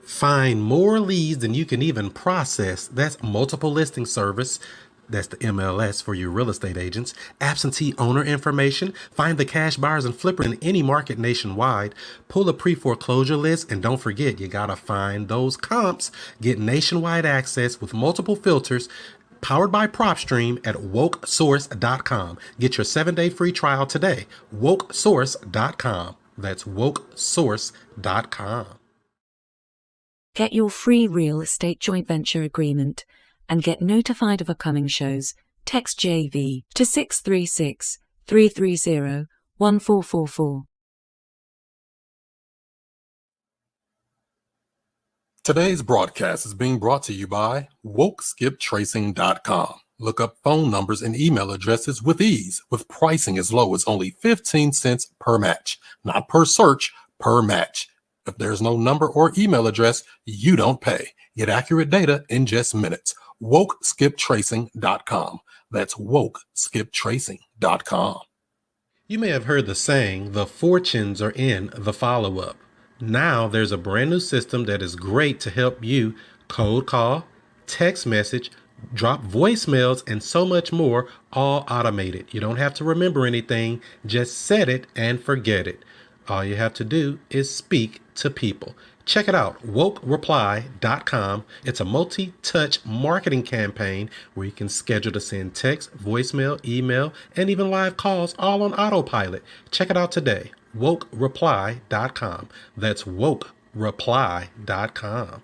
Find more leads than you can even process. That's multiple listing service. That's the MLS for your real estate agents. Absentee owner information. Find the cash buyers and flippers in any market nationwide. Pull a pre-foreclosure list. And don't forget, you got to find those comps. Get nationwide access with multiple filters. Powered by PropStream at wokesource.com. Get your 7-day free trial today. Wokesource.com. That's wokesource.com. Get your free real estate joint venture agreement and get notified of upcoming shows. Text JV to 636-330-1444. Today's broadcast is being brought to you by WokeSkipTracing.com. Look up phone numbers and email addresses with ease, with pricing as low as only 15 cents per match. Not per search, per match. If there's no number or email address, you don't pay. Get accurate data in just minutes. WokeSkipTracing.com. That's WokeSkipTracing.com. You may have heard the saying, the fortunes are in the follow-up. Now there's a brand new system that is great to help you cold call, text message, drop voicemails, and so much more, all automated. You don't have to remember anything. Just set it and forget it. All you have to do is speak to people. Check it out, wokereply.com. It's a multi-touch marketing campaign where you can schedule to send text, voicemail, email, and even live calls all on autopilot. Check it out today, wokereply.com. That's wokereply.com.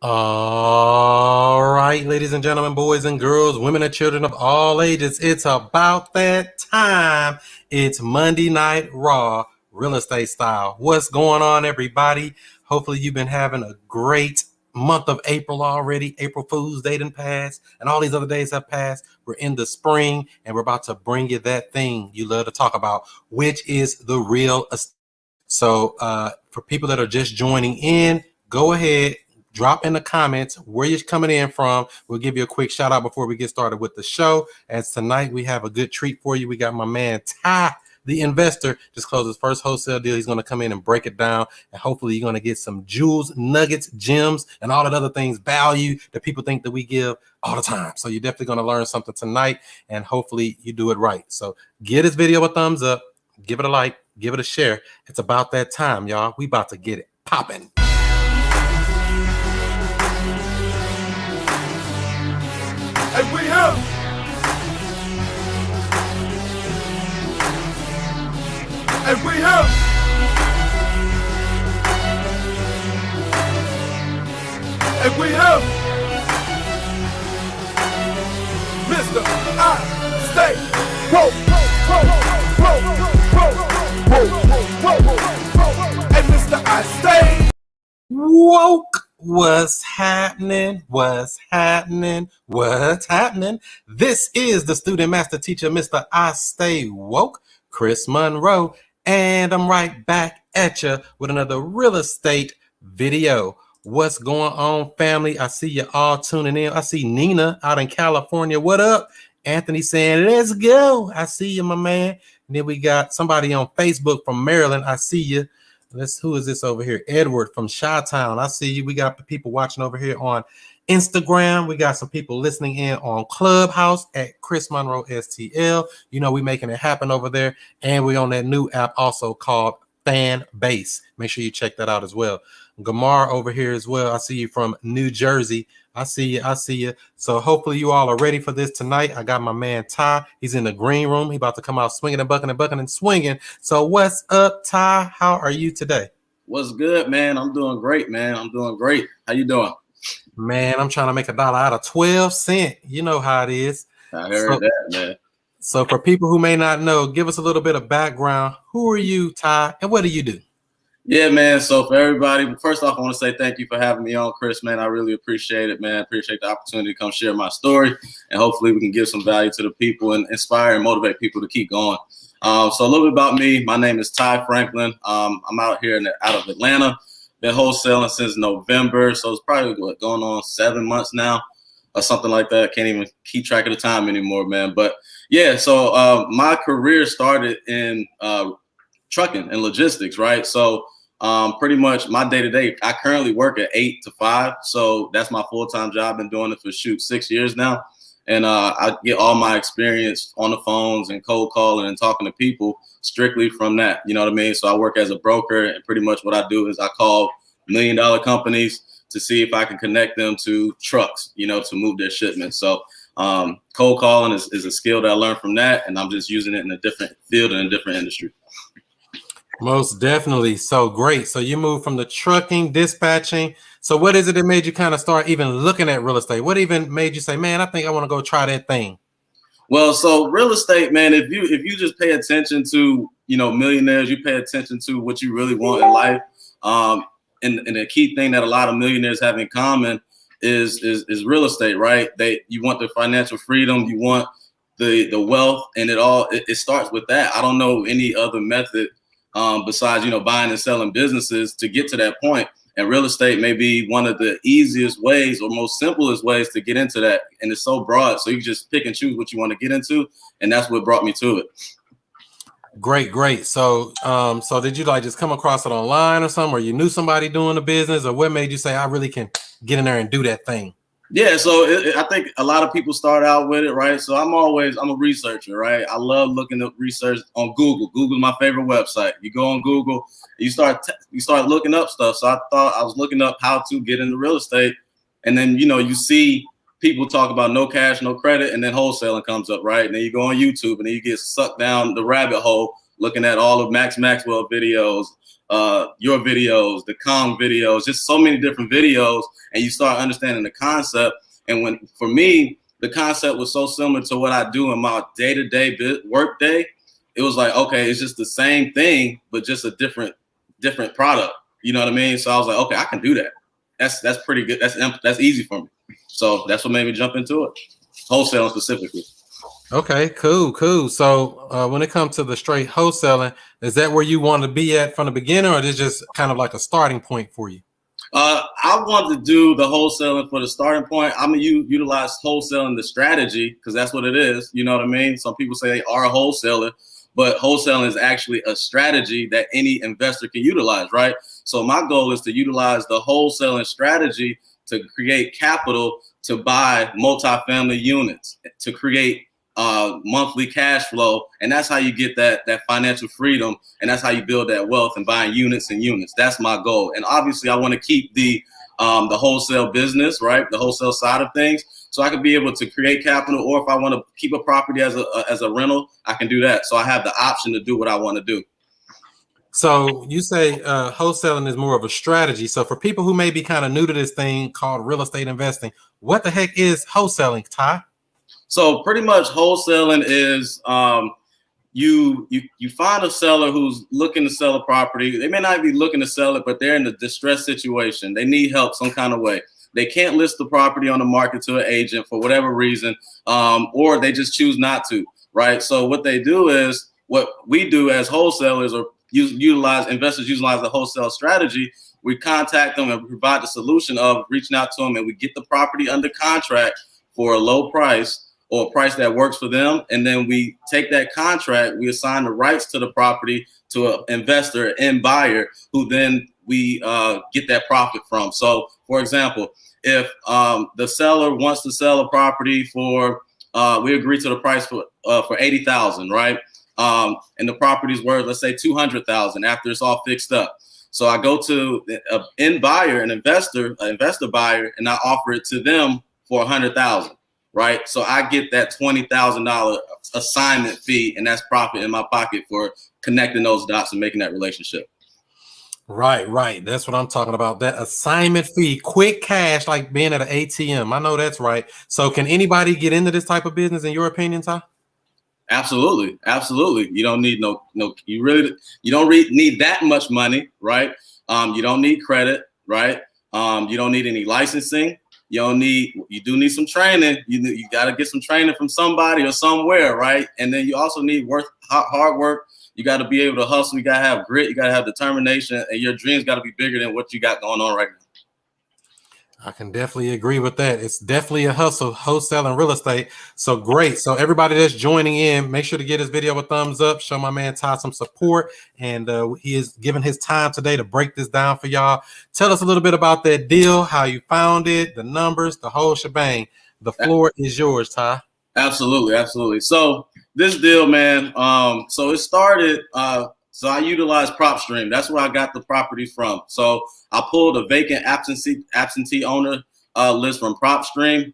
All right, ladies and gentlemen, boys and girls, women and children of all ages, it's about that time. It's Monday Night Raw, real estate style. What's going on, everybody? Hopefully you've been having a great month of April already. April Fool's Day done passed, and all these other days have passed. We're in the spring, and we're about to bring you that thing you love to talk about, which is the real estate. So for people that are just joining in, go ahead. Drop in the comments where you're coming in from. We'll give you a quick shout out before we get started with the show. As tonight, we have a good treat for you. We got my man, Ty, the investor, just closed his first wholesale deal. He's going to come in and break it down. And hopefully you're going to get some jewels, nuggets, gems, and all that other things, value that people think that we give all the time. So you're definitely going to learn something tonight, and hopefully you do it right. So give this video a thumbs up, give it a like, give it a share. It's about that time, y'all. We about to get it popping. And we have and we have and we have Mr. I Stay Woke, and Mr. I Stay Woke. What's happening? What's happening? What's happening? This is the student master teacher, Mr. I Stay Woke, Chris Monroe, and I'm right back at you with another real estate video. What's going on, family? I see you all tuning in. I see Nina out in California. What up? Anthony saying, let's go. I see you, my man. And then we got somebody on Facebook from Maryland. I see you. Who is this over here? Edward from Chi-Town. I see you. We got people watching over here on Instagram. We got some people listening in on Clubhouse at ChrisMonroeSTL. You know, we making it happen over there. And we on that new app also called Fan Base. Make sure you check that out as well. Gamar over here as well. I see you from New Jersey. I see you. I see you. So hopefully you all are ready for this tonight. I got my man Ty. He's in the green room. He about to come out swinging and bucking and swinging. So what's up, Ty? How are you today? What's good, man? I'm doing great, man. I'm doing great. How you doing? Man, I'm trying to make $1 out of 12 cents. You know how it is. I heard that, man. So for people who may not know, give us a little bit of background. Who are you, Ty, and what do you do? Yeah, man. So for everybody, first off, I want to say thank you for having me on, Chris, man. I really appreciate it, man. I appreciate the opportunity to come share my story, and hopefully we can give some value to the people and inspire and motivate people to keep going. So a little bit about me. My name is Ty Franklin. I'm out here out of Atlanta. Been wholesaling since November, so it's probably going on 7 months now, or something like that. Can't even keep track of the time anymore, man. But yeah, so my career started in trucking and logistics, right? So pretty much my day-to-day, I currently work at 8 to 5. So that's my full-time job. Been doing it for 6 years now. And I get all my experience on the phones and cold calling and talking to people strictly from that. You know what I mean? So I work as a broker, and pretty much what I do is I call $1 million companies to see if I can connect them to trucks, you know, to move their shipments. So cold calling is a skill that I learned from that, and I'm just using it in a different field and a different industry. Most definitely. So great. So you moved from the trucking, dispatching. So what is it that made you kind of start even looking at real estate? What even made you say, man, I think I want to go try that thing? Well, so real estate, man, if you just pay attention to, you know, millionaires, you pay attention to what you really want in life. And the key thing that a lot of millionaires have in common is real estate, right? You want the financial freedom, you want the wealth, and it starts with that. I don't know any other method besides, you know, buying and selling businesses to get to that point. And real estate may be one of the easiest ways or most simplest ways to get into that. And it's so broad. So you just pick and choose what you want to get into. And that's what brought me to it. Great. So so did you like just come across it online or something, or you knew somebody doing the business, or what made you say I really can get in there and do that thing? Yeah, so I think a lot of people start out with it, right? So I'm a researcher, right? I love looking up research on Google. Google's my favorite website. You go on Google, you start looking up stuff. So I thought I was looking up how to get into real estate, and then you know you see people talk about no cash, no credit, and then wholesaling comes up, right? And then you go on YouTube, and then you get sucked down the rabbit hole looking at all of Max Maxwell videos, your videos, the Kong videos, just so many different videos, and you start understanding the concept. And for me, the concept was so similar to what I do in my day-to-day work day. It was like, okay, it's just the same thing, but just a different product. You know what I mean? So I was like, okay, I can do that. That's pretty good. That's easy for me. So that's what made me jump into it, wholesaling specifically. Okay, cool. So when it comes to the straight wholesaling, is that where you want to be at from the beginning, or is this just kind of like a starting point for you? I want to do the wholesaling for the starting point. I'm gonna utilize wholesaling the strategy because that's what it is. You know what I mean? Some people say they are a wholesaler, but wholesaling is actually a strategy that any investor can utilize, right? So my goal is to utilize the wholesaling strategy to create capital to buy multifamily units, to create monthly cash flow, and that's how you get that financial freedom, and that's how you build that wealth and buying units and units. That's my goal. And obviously I want to keep the wholesale business, right, the wholesale side of things, so I can be able to create capital, or if I want to keep a property as a rental, I can do that. So I have the option to do what I want to do. So you say wholesaling is more of a strategy. So for people who may be kind of new to this thing called real estate investing, what the heck is wholesaling, Ty? So pretty much wholesaling is you find a seller who's looking to sell a property. They may not be looking to sell it, but they're in a distressed situation. They need help some kind of way. They can't list the property on the market to an agent for whatever reason, or they just choose not to, right? So what they do is, what we do as wholesalers, or investors utilize the wholesale strategy. We contact them and provide the solution of reaching out to them, and we get the property under contract for a low price, or a price that works for them. And then we take that contract, we assign the rights to the property to an investor and buyer, who then we get that profit from. So for example, if the seller wants to sell a property for, we agree to the price for $80,000, right? And the property's worth, let's say $200,000 after it's all fixed up. So I go to an end buyer, an investor buyer, and I offer it to them for $100,000. Right, so I get that $20,000 assignment fee, and that's profit in my pocket for connecting those dots and making that relationship. Right. That's what I'm talking about. That assignment fee, quick cash, like being at an ATM. I know that's right. So can anybody get into this type of business, in your opinion, Ty? Absolutely. You don't need you don't need that much money, right? You don't need credit, right? You don't need any licensing. You do need some training. You got to get some training from somebody or somewhere, right? And then you also need hard work, You got to be able to hustle. You got to have grit. You got to have determination, and your dreams got to be bigger than what you got going on right now. I can definitely agree with that. It's definitely a hustle, wholesale and real estate. So great. So everybody that's joining in, make sure to give this video a thumbs up. Show my man Ty some support. And he is giving his time today to break this down for y'all. Tell us a little bit about that deal, how you found it, the numbers, the whole shebang. The floor is yours, Ty. Absolutely, absolutely. So this deal, man, so it started, so I utilized PropStream. That's where I got the property from. So I pulled a vacant absentee owner list from PropStream,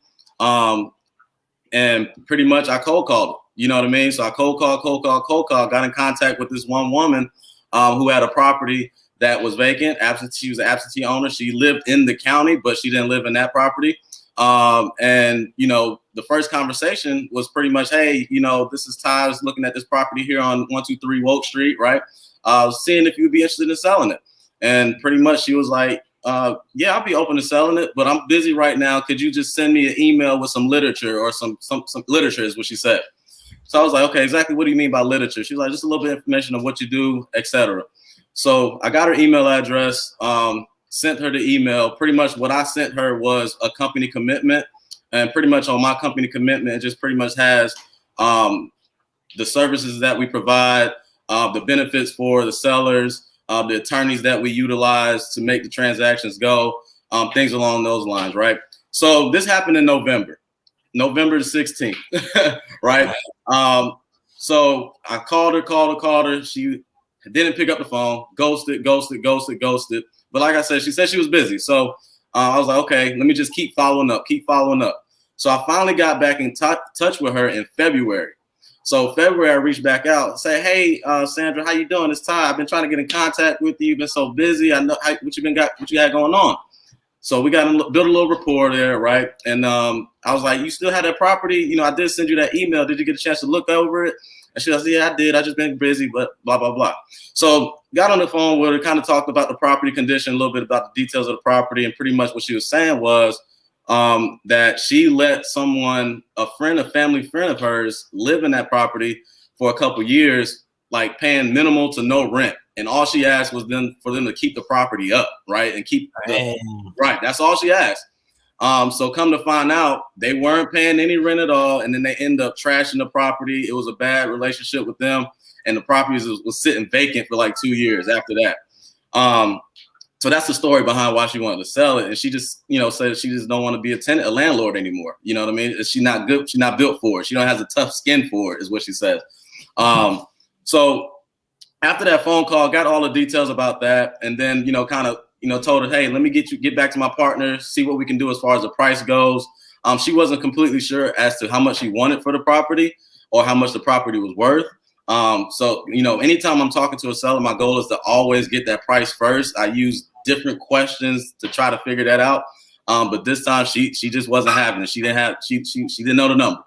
and pretty much I cold called it. You know what I mean? So I cold called, got in contact with this one woman who had a property that was vacant. She was an absentee owner. She lived in the county, but she didn't live in that property. And, you know, the first conversation was pretty much, hey, you know, this is Ty. I was looking at this property here on 123 Woke Street, right? Seeing if you'd be interested in selling it. And pretty much she was like, yeah, I'll be open to selling it, but I'm busy right now. Could you just send me an email with some literature or some literature is what she said. So I was like, okay, exactly what do you mean by literature? She's like, just a little bit of information of what you do, etc. So I got her email address, sent her the email. Pretty much what I sent her was a company commitment. And pretty much on my company commitment, it just pretty much has the services that we provide, the benefits for the sellers, the attorneys that we utilize to make the transactions go, things along those lines, right? So this happened in November the 16th, right? So I called her. She didn't pick up the phone, ghosted. But like I said, she said she was busy. So I was like, okay, let me just keep following up. So I finally got back in touch with her in February. So February, I reached back out, say, hey, Sandra, how you doing? It's Ty. I've been trying to get in contact with you. You've been so busy. I know what you had going on. So we got to build a little rapport there, right? And I was like, you still had that property? You know, I did send you that email. Did you get a chance to look over it? And she was like, yeah, I did. I just been busy, but blah, blah, blah. So got on the phone with her, kind of talked about the property condition, a little bit about the details of the property. And pretty much what she was saying was that she let someone, a family friend of hers, live in that property for a couple years, like paying minimal to no rent. And all she asked was for them to keep the property up, right? And keep right. That's all she asked. So come to find out, they weren't paying any rent at all. And then they end up trashing the property. It was a bad relationship with them. And the property was sitting vacant for like 2 years after that. So that's the story behind why she wanted to sell it. And she just, you know, said she just don't want to be a landlord anymore. You know what I mean? She's not good. She's not built for it. She don't have a tough skin for it, is what she says. So after that phone call, got all the details about that. And then, you know, kind of, you know, told her, hey, let me get back to my partner, see what we can do as far as the price goes. She wasn't completely sure as to how much she wanted for the property or how much the property was worth. So, you know, anytime I'm talking to a seller, my goal is to always get that price first. I use different questions to try to figure that out. But this time she just wasn't having it. She didn't know the number.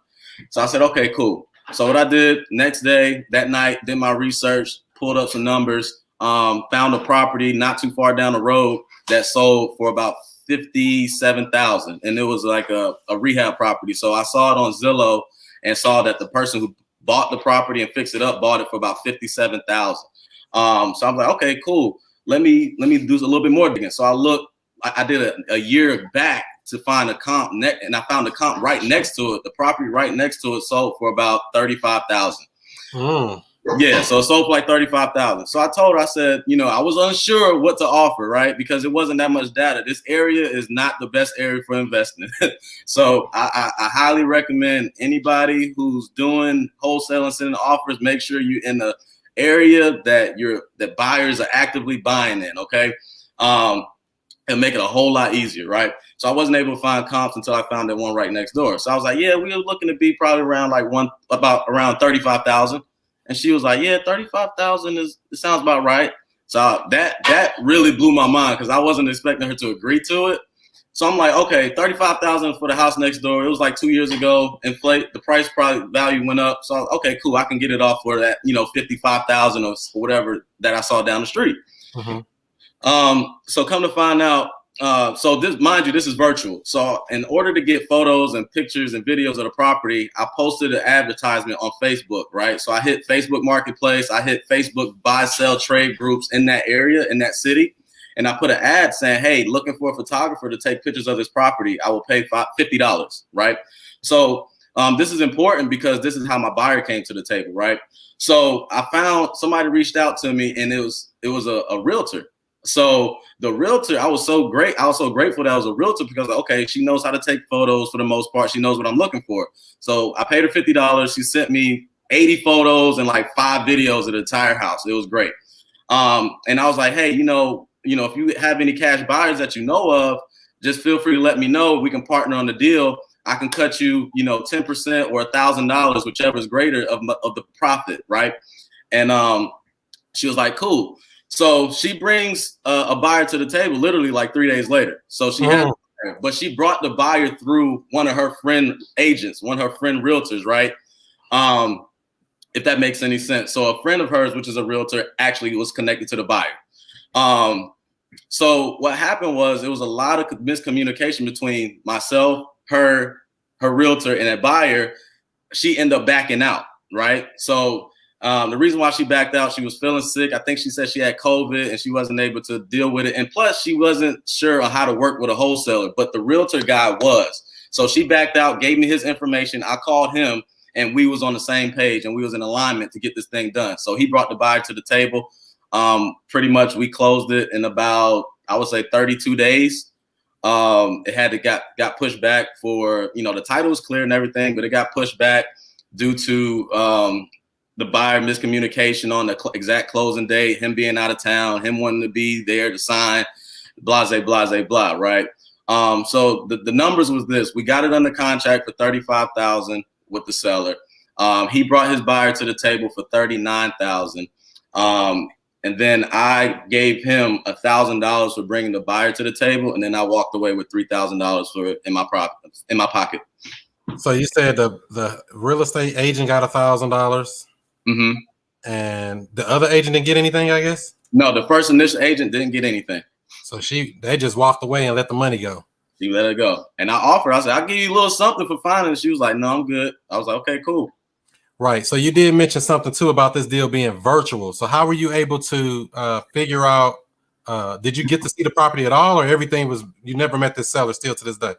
So I said, okay, cool. So what I did next day, that night, did my research, pulled up some numbers, found a property not too far down the road that sold for about $57,000. And it was like a rehab property. So I saw it on Zillow and saw that the person who bought the property and fixed it up bought it for about $57,000. So I'm like, okay, cool. Let me do a little bit more digging. So I did a year back to find a comp and I found a comp right next to it. The property right next to it sold for about $35,000. Yeah, so it sold for like $35,000. So I told her, I said, you know, I was unsure what to offer, right? Because it wasn't that much data. This area is not the best area for investing. So I highly recommend anybody who's doing wholesale and sending offers, make sure you're in the area that buyers are actively buying in, okay? And make it a whole lot easier, right? So I wasn't able to find comps until I found that one right next door. So I was like, yeah, we were looking to be probably around around 35,000. And she was like, yeah, 35,000 it sounds about right. So that really blew my mind because I wasn't expecting her to agree to it. So I'm like, okay, 35,000 for the house next door. It was like 2 years ago. The price value went up. So okay, cool. I can get it off for that, you know, 55,000 or whatever that I saw down the street. Mm-hmm. So come to find out, So this, mind you, this is virtual. So in order to get photos and pictures and videos of the property, I posted an advertisement on Facebook, right? So I hit Facebook Marketplace, I hit Facebook buy, sell, trade groups in that area, in that city. And I put an ad saying, hey, looking for a photographer to take pictures of this property. I will pay $50, right? So this is important because this is how my buyer came to the table, right? So I found somebody reached out to me, and it was a realtor. So the realtor, I was so grateful that I was a realtor because, okay, she knows how to take photos for the most part. She knows what I'm looking for. So I paid her $50. She sent me 80 photos and like 5 videos of the entire house. It was great. And I was like, hey, you know, if you have any cash buyers that you know of, just feel free to let me know. We can partner on the deal. I can cut you, 10% or $1,000, whichever is greater of the profit, right? And she was like, cool. So she brings a buyer to the table literally like 3 days later. So she had, but she brought the buyer through one of her friend agents, one of her friend realtors, right? If that makes any sense. So a friend of hers, which is a realtor, actually was connected to the buyer. So what happened was it was a lot of miscommunication between myself, her realtor, and that buyer. She ended up backing out, right? So the reason why she backed out, she was feeling sick. I think she said she had COVID and she wasn't able to deal with it. And plus, she wasn't sure on how to work with a wholesaler, but the realtor guy was. So she backed out, gave me his information. I called him, and we was on the same page, and we was in alignment to get this thing done. So he brought the buyer to the table. Pretty much we closed it in about, I would say, 32 days. It had to got pushed back for, the title was clear and everything, but it got pushed back due to the buyer miscommunication on the exact closing date, him being out of town, him wanting to be there to sign, blase, right? So the numbers was this: we got it under contract for $35,000 with the seller. He brought his buyer to the table for $39,000. And then I gave him $1,000 for bringing the buyer to the table, and then I walked away with $3,000 for it in my pocket. So you said the real estate agent got $1,000, and the other agent didn't get anything, I guess. No, the first initial agent didn't get anything. So they just walked away and let the money go. She let it go, and I said, I'll give you a little something for finding. She was like, no, I'm good. I was like, okay, cool. Right. So you did mention something too about this deal being virtual. So how were you able to figure out? Did you get to see the property at all, or everything was, you never met this seller still to this day?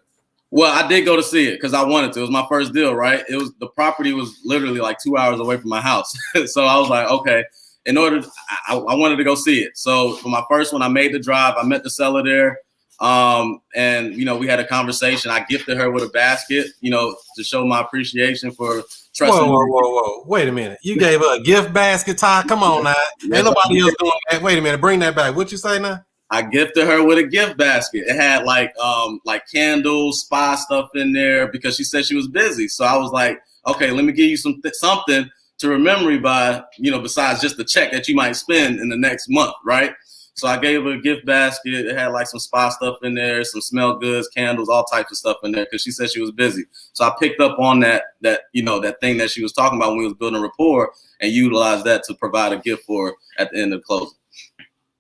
Well, I did go to see it because I wanted to. It was my first deal, right? The property was literally like 2 hours away from my house. So I was like, okay, I wanted to go see it. So for my first one, I made the drive. I met the seller there. And we had a conversation. I gifted her with a basket, to show my appreciation for trusting. Whoa. Wait a minute. You gave her a gift basket, Ty? Come on now. Ain't nobody else doing that. Wait a minute. Bring that back. What you say now? I gifted her with a gift basket. It had like candles, spa stuff in there because she said she was busy. So I was like, okay, let me give you something to remember me by, besides just the check that you might spend in the next month, right? So I gave her a gift basket. It had like some spa stuff in there, some smell goods, candles, all types of stuff in there because she said she was busy. So I picked up on that thing that she was talking about when we was building rapport and utilized that to provide a gift for her at the end of the closing.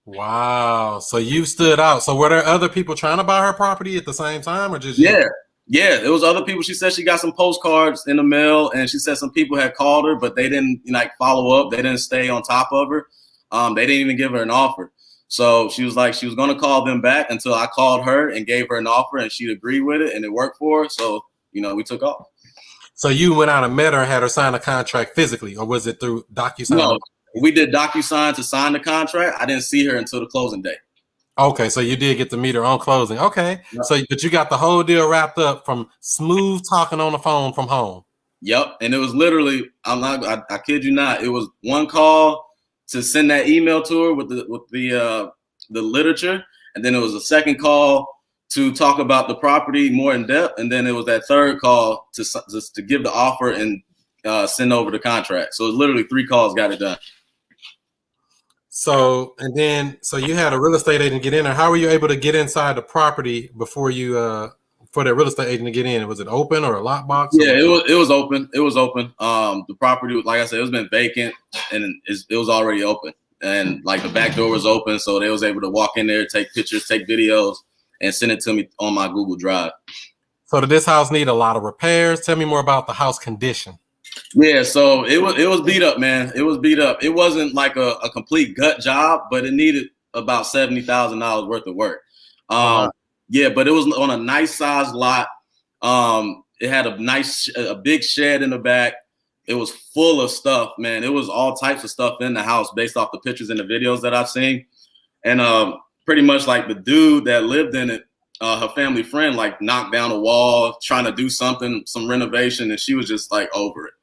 Wow. So you stood out. So were there other people trying to buy her property at the same time, or just you? Yeah, there was other people. She said she got some postcards in the mail, and she said some people had called her, but they didn't follow up. They didn't stay on top of her. They didn't even give her an offer. So she was like, she was going to call them back until I called her and gave her an offer, and she'd agree with it, and it worked for her. So, we took off. So you went out and met her and had her sign a contract physically, or was it through DocuSign? No, we did DocuSign to sign the contract. I didn't see her until the closing day. Okay, so you did get to meet her on closing. Okay, yep. So but you got the whole deal wrapped up from smooth talking on the phone from home. Yep, and it was literally, I kid you not, it was one call to send that email to her with the literature, and then it was a second call to talk about the property more in depth, and then it was that third call to give the offer and send over the contract. So it's literally 3 calls got it done. So you had a real estate agent get in there. How were you able to get inside the property before you for that real estate agent to get in? Was it open or a lockbox? Yeah, it was open. It was open. The property, like I said, it was been vacant and it was already open. And like the back door was open, so they was able to walk in there, take pictures, take videos, and send it to me on my Google Drive. So did this house need a lot of repairs? Tell me more about the house condition. Yeah, so it was beat up, man. It was beat up. It wasn't like a complete gut job, but it needed about $70,000 worth of work. Yeah, but it was on a nice sized lot. It had a big shed in the back. It was full of stuff, man. It was all types of stuff in the house based off the pictures and the videos that I've seen. And pretty much like the dude that lived in it, her family friend, like knocked down a wall, trying to do some renovation, and she was just like over it.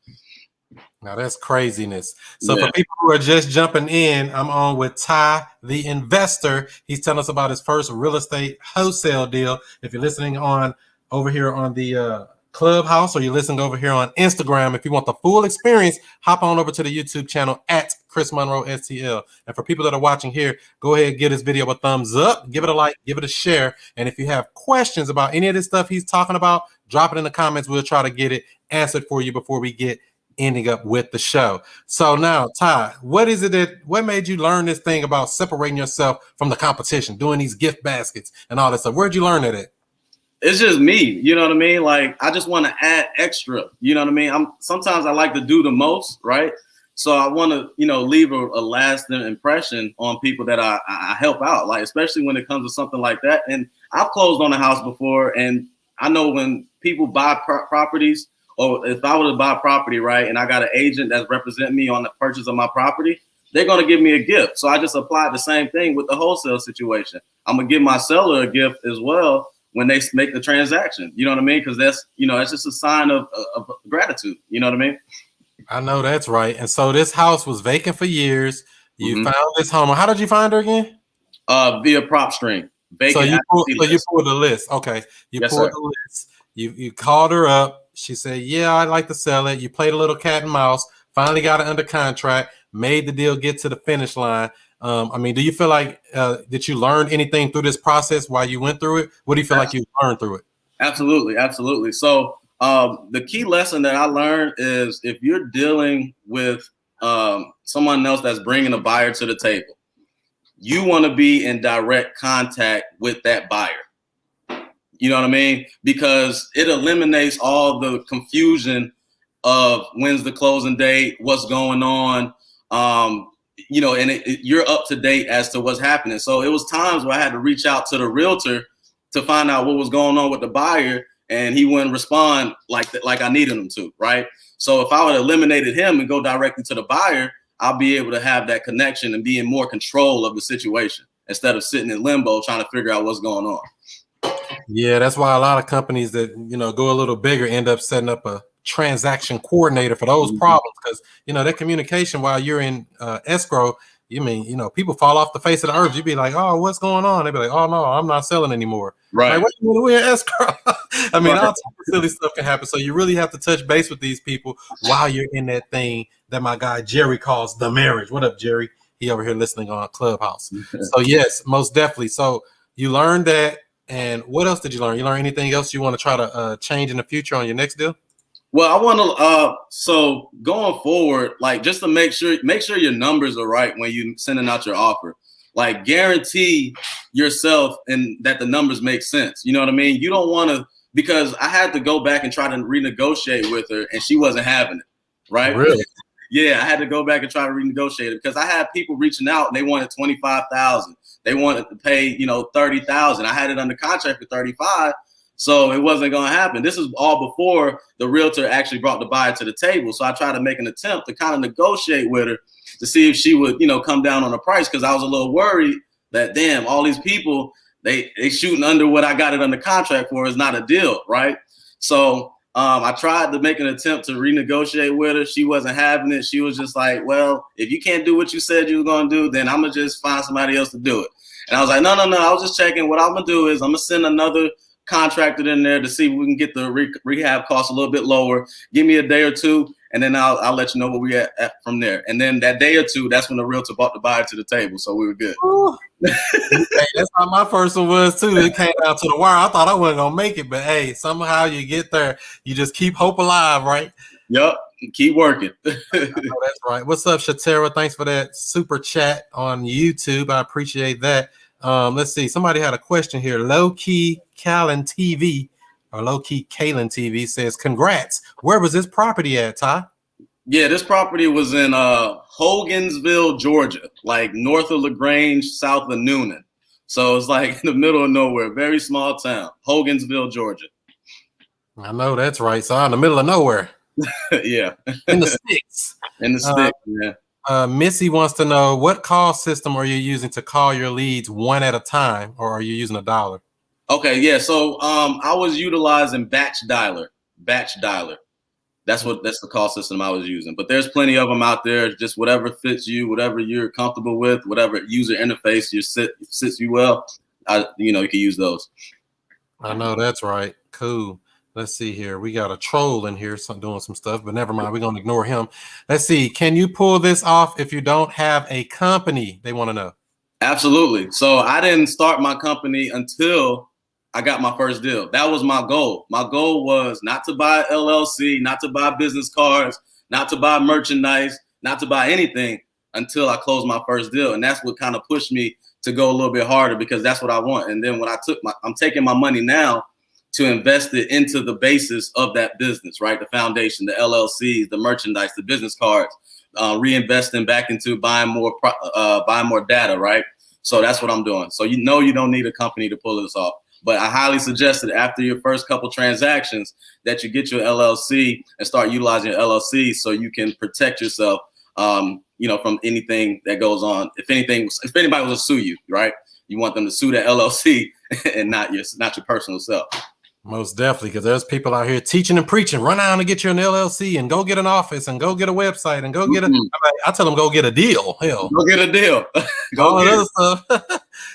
Now that's craziness. So for people who are just jumping in, I'm on with Ty, the investor. He's telling us about his first real estate wholesale deal. If you're listening on over here on the Clubhouse, or you're listening over here on Instagram, if you want the full experience, hop on over to the YouTube channel at ChrisMonroeSTL. And for people that are watching here, go ahead and give this video a thumbs up, give it a like, give it a share. And if you have questions about any of this stuff he's talking about, drop it in the comments. We'll try to get it answered for you before we get ending up with the show. So now, Ty, what made you learn this thing about separating yourself from the competition, doing these gift baskets and all that stuff? Where'd you learn it at? It's just me, you know what I mean? Like, I just want to add extra, you know what I mean? Sometimes I like to do the most, right? So I want to, leave a lasting impression on people that I help out, like, especially when it comes to something like that. And I've closed on a house before, and I know when people buy properties, or if I were to buy property, right, and I got an agent that's representing me on the purchase of my property, they're going to give me a gift. So I just applied the same thing with the wholesale situation. I'm going to give my seller a gift as well when they make the transaction. You know what I mean? Because that's, it's just a sign of gratitude. You know what I mean? I know that's right. And so this house was vacant for years. You found this home. How did you find her again? Via PropStream. So you pulled the list. Okay. You pulled the list. You called her up. She said, yeah, I'd like to sell it. You played a little cat and mouse, finally got it under contract, made the deal get to the finish line. Do you feel like that you learned anything through this process while you went through it? What do you feel like you learned through it? Absolutely. Absolutely. So the key lesson that I learned is if you're dealing with someone else that's bringing a buyer to the table, you want to be in direct contact with that buyer. You know what I mean? Because it eliminates all the confusion of when's the closing date, what's going on, and you're up to date as to what's happening. So it was times where I had to reach out to the realtor to find out what was going on with the buyer, and he wouldn't respond like I needed him to, right? So if I would have eliminated him and go directly to the buyer, I'll be able to have that connection and be in more control of the situation instead of sitting in limbo trying to figure out what's going on. Yeah, that's why a lot of companies that go a little bigger end up setting up a transaction coordinator for those problems, because that communication while you're in escrow, people fall off the face of the earth. You'd be like, oh, what's going on? They'd be like, oh no, I'm not selling anymore. Right. Like, what do you mean we're in escrow? All types of silly stuff can happen. So you really have to touch base with these people while you're in that thing that my guy Jerry calls the marriage. What up, Jerry? He over here listening on Clubhouse. So yes, most definitely. So you learned that. And what else did you learn? You learn anything else you want to try to change in the future on your next deal? Well, I want to, so going forward, like just to make sure your numbers are right when you sending out your offer, like guarantee yourself and that the numbers make sense. You know what I mean? You don't want to, because I had to go back and try to renegotiate with her and she wasn't having it. Right. Really? Yeah. I had to go back and try to renegotiate it because I had people reaching out and they wanted 25,000. They wanted to pay, 30,000. I had it under contract for 35. So it wasn't going to happen. This is all before the realtor actually brought the buyer to the table. So I tried to make an attempt to kind of negotiate with her to see if she would, come down on the price. Cause I was a little worried that, damn, all these people, they shooting under what I got it under contract for is not a deal. Right. So I tried to make an attempt to renegotiate with her. She wasn't having it. She was just like, well, if you can't do what you said you were going to do, then I'm going to just find somebody else to do it. And I was like, no. I was just checking. What I'm going to do is I'm going to send another contractor in there to see if we can get the rehab costs a little bit lower. Give me a day or two, and then I'll let you know where we at from there. And then that day or two, that's when the realtor brought the buyer to the table. So we were good. Hey, that's how my first one was too. It came down to the wire. I thought I wasn't gonna make it, but hey, somehow you get there. You just keep hope alive, right? Yep. Keep working. That's right. What's up, Shatera? Thanks for that super chat on YouTube. I appreciate that. Let's see. Somebody had a question here. Low Key Callan TV or Low Key Kalen TV says, "Congrats. Where was this property at, Ty?" Yeah, this property was in Hogansville, Georgia, like north of LaGrange, south of Noonan. So it's like in the middle of nowhere, very small town, Hogansville, Georgia. I know that's right. So in the middle of nowhere. Yeah. In the sticks. In the sticks, yeah. Missy wants to know, what call system are you using to call your leads one at a time, or are you using a dialer? Okay, yeah. So I was utilizing batch dialer. That's the call system I was using. But there's plenty of them out there. Just whatever fits you, whatever you're comfortable with, whatever user interface sits you well. You can use those. I know that's right. Cool. Let's see here. We got a troll in here doing some stuff, but never mind. We're going to ignore him. Let's see. Can you pull this off if you don't have a company? They want to know. Absolutely. So I didn't start my company until I got my first deal. That was my goal. My goal was not to buy LLC, not to buy business cards, not to buy merchandise, not to buy anything until I closed my first deal. And that's what kind of pushed me to go a little bit harder, because that's what I want. And then when I'm taking my money now to invest it into the basis of that business, right? The foundation, the LLCs, the merchandise, the business cards, reinvesting back into buying more data, right? So that's what I'm doing. So you don't need a company to pull this off. But I highly suggest that after your first couple transactions that you get your LLC and start utilizing your LLC so you can protect yourself, from anything that goes on. If anybody was to sue you, right? You want them to sue the LLC and not your personal self. Most definitely, because there's people out here teaching and preaching. Run out and get you an LLC and go get an office and go get a website and go get I tell them go get a deal. Hell, go get a deal. All that other stuff.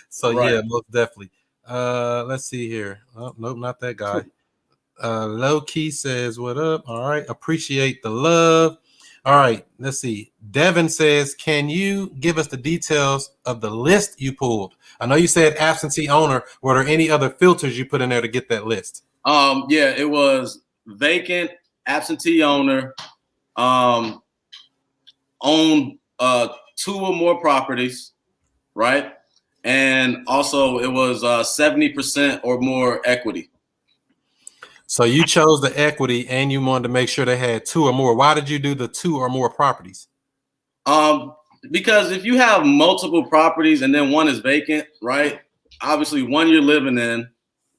So right. Yeah, most definitely. Let's see here. Oh, nope, not that guy. Low Key says, "What up?" All right, appreciate the love. All right, let's see. Devin says, "Can you give us the details of the list you pulled? I know you said absentee owner. Were there any other filters you put in there to get that list?" Yeah, it was vacant, absentee owner, own 2 or more properties, right? And also it was 70% or more equity. So you chose the equity and you wanted to make sure they had 2 or more. Why did you do the 2 or more properties? Because if you have multiple properties and then one is vacant, right? Obviously one you're living in,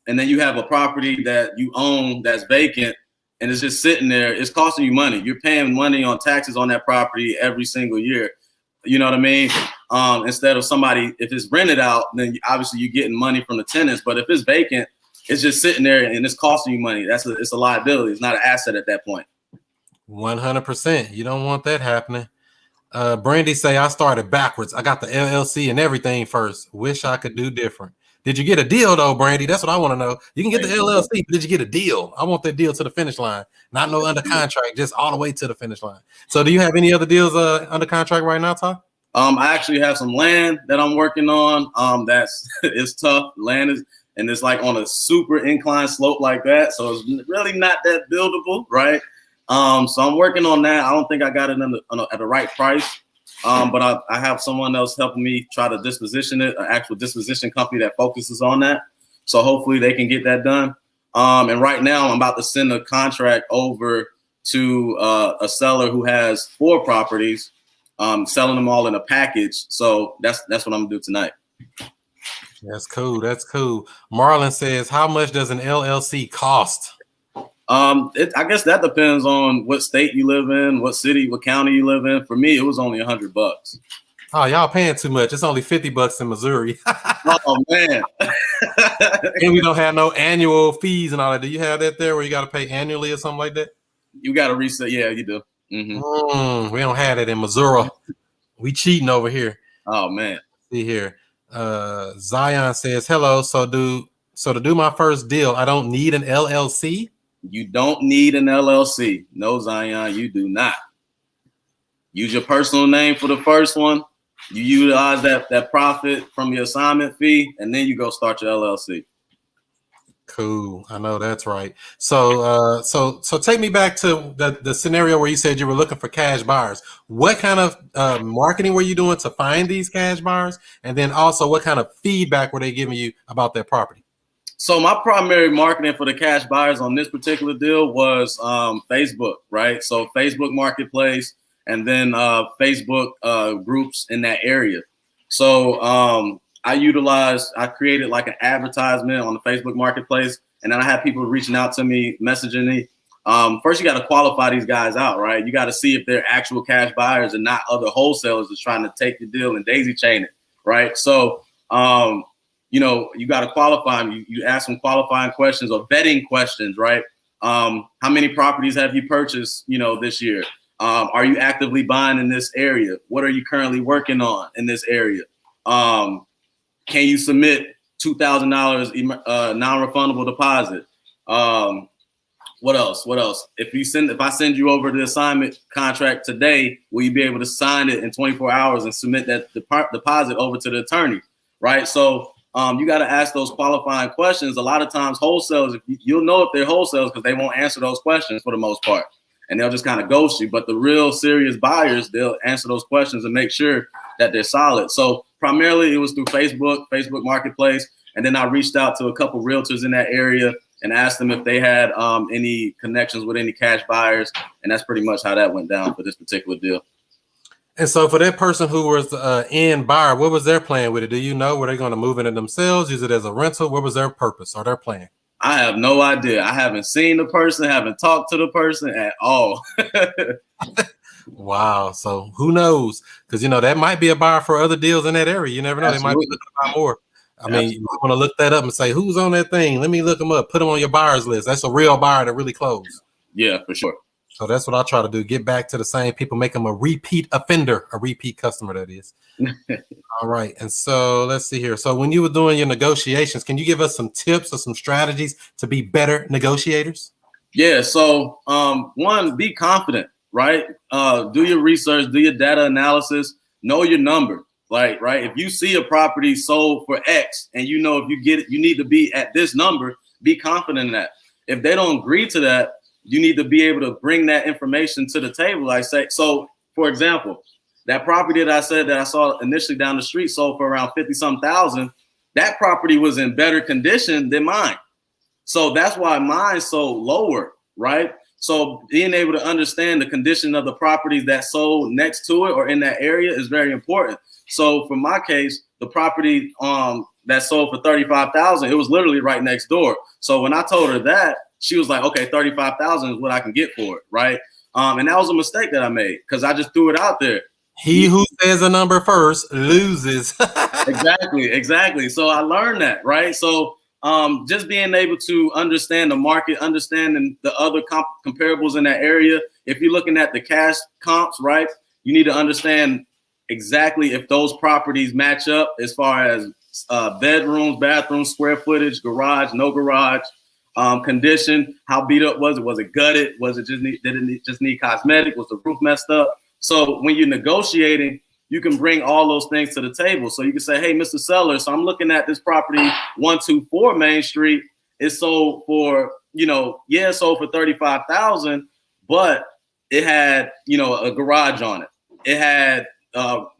and then you have a property that you own that's vacant and it's just sitting there, it's costing you money. You're paying money on taxes on that property every single year. You know what I mean? Instead of somebody, if it's rented out, then obviously you're getting money from the tenants. But if it's vacant, it's just sitting there and it's costing you money. It's a liability. It's not an asset at that point. 100%. You don't want that happening. Brandy say, "I started backwards. I got the LLC and everything first. Wish I could do different." Did you get a deal though, Brandy? That's what I want to know. You can get the LLC, but did you get a deal? I want that deal to the finish line, not no under contract, just all the way to the finish line. So do you have any other deals under contract right now, Ty? I actually have some land that I'm working on. It's tough. Land is, and it's like on a super inclined slope like that. So it's really not that buildable, right? So I'm working on that. I don't think I got it at the right price. But I have someone else helping me try to disposition it, an actual disposition company that focuses on that. So hopefully they can get that done. And right now I'm about to send a contract over to a seller who has 4 properties, selling them all in a package. So that's what I'm gonna do tonight. That's cool. That's cool. Marlon says, "How much does an LLC cost?" I guess that depends on what state you live in, what city, what county you live in. For me, it was only $100. Oh, y'all paying too much. It's only $50 in Missouri. Oh man. And we don't have no annual fees and all that. Do you have that there where you got to pay annually or something like that? You got to reset. Yeah, you do. Mm-hmm. We don't have that in Missouri. We cheating over here. Oh man. See here. Zion says, "Hello. So to do my first deal, I don't need an LLC?" You don't need an LLC. No, Zion, you do not. Use your personal name for the first one. You utilize that profit from your assignment fee, and then you go start your LLC. Cool. I know that's right. So take me back to the scenario where you said you were looking for cash buyers. What kind of marketing were you doing to find these cash buyers? And then also what kind of feedback were they giving you about their property? So my primary marketing for the cash buyers on this particular deal was Facebook, right? So Facebook Marketplace, and then Facebook groups in that area. So I created like an advertisement on the Facebook Marketplace, and then I had people reaching out to me, messaging me. First, you got to qualify these guys out, right? You got to see if they're actual cash buyers and not other wholesalers that's trying to take the deal and daisy chain it, right? So, you got to qualify them. You ask them qualifying questions or vetting questions, right? How many properties have you purchased, this year? Are you actively buying in this area? What are you currently working on in this area? Can you submit $2,000 non-refundable deposit? What else? If I send you over the assignment contract today, will you be able to sign it in 24 hours and submit that deposit over to the attorney, right? So you got to ask those qualifying questions. A lot of times wholesalers, you'll know if they're wholesalers because they won't answer those questions for the most part, and they'll just kind of ghost you. But the real serious buyers, they'll answer those questions and make sure that they're solid. So primarily it was through Facebook Marketplace. And then I reached out to a couple realtors in that area and asked them if they had any connections with any cash buyers. And that's pretty much how that went down for this particular deal. And so for that person who was in buyer, what was their plan with it? Do you know? Were they going to move in it themselves, use it as a rental? What was their purpose or their plan? I have no idea. I haven't seen the person, haven't talked to the person at all. Wow. So who knows? Because, that might be a buyer for other deals in that area. You never know. Absolutely. They might be looking to buy more. I mean, you want to look that up and say, who's on that thing? Let me look them up. Put them on your buyers list. That's a real buyer that really closed. Yeah, for sure. So that's what I try to do. Get back to the same people, make them a repeat offender, a repeat customer, that is. All right. And so let's see here. So when you were doing your negotiations, can you give us some tips or some strategies to be better negotiators? Yeah. So one, be confident, right? Do your research, do your data analysis, know your number. Like, right. If you see a property sold for X and if you get it, you need to be at this number, be confident in that. If they don't agree to that, you need to be able to bring that information to the table. I say, so for example, that property that I said that I saw initially down the street sold for around 50-some thousand. That property was in better condition than mine. So that's why mine sold lower, right? So being able to understand the condition of the properties that sold next to it or in that area is very important. So for my case, the property that sold for 35,000, it was literally right next door. So when I told her that, she was like, okay, 35,000 is what I can get for it, right? And that was a mistake that I made because I just threw it out there. He who says a number first loses. Exactly. So I learned that, right? So just being able to understand the market, understanding the other comparables in that area. If you're looking at the cash comps, right, you need to understand exactly if those properties match up as far as bedrooms, bathrooms, square footage, garage, no garage, condition, how beat up was it? Was it gutted? Did it just need cosmetic? Was the roof messed up? So when you're negotiating, you can bring all those things to the table. So you can say, hey, Mr. Seller, so I'm looking at this property 124 Main Street. It sold for, it sold for 35,000, but it had, a garage on it. It had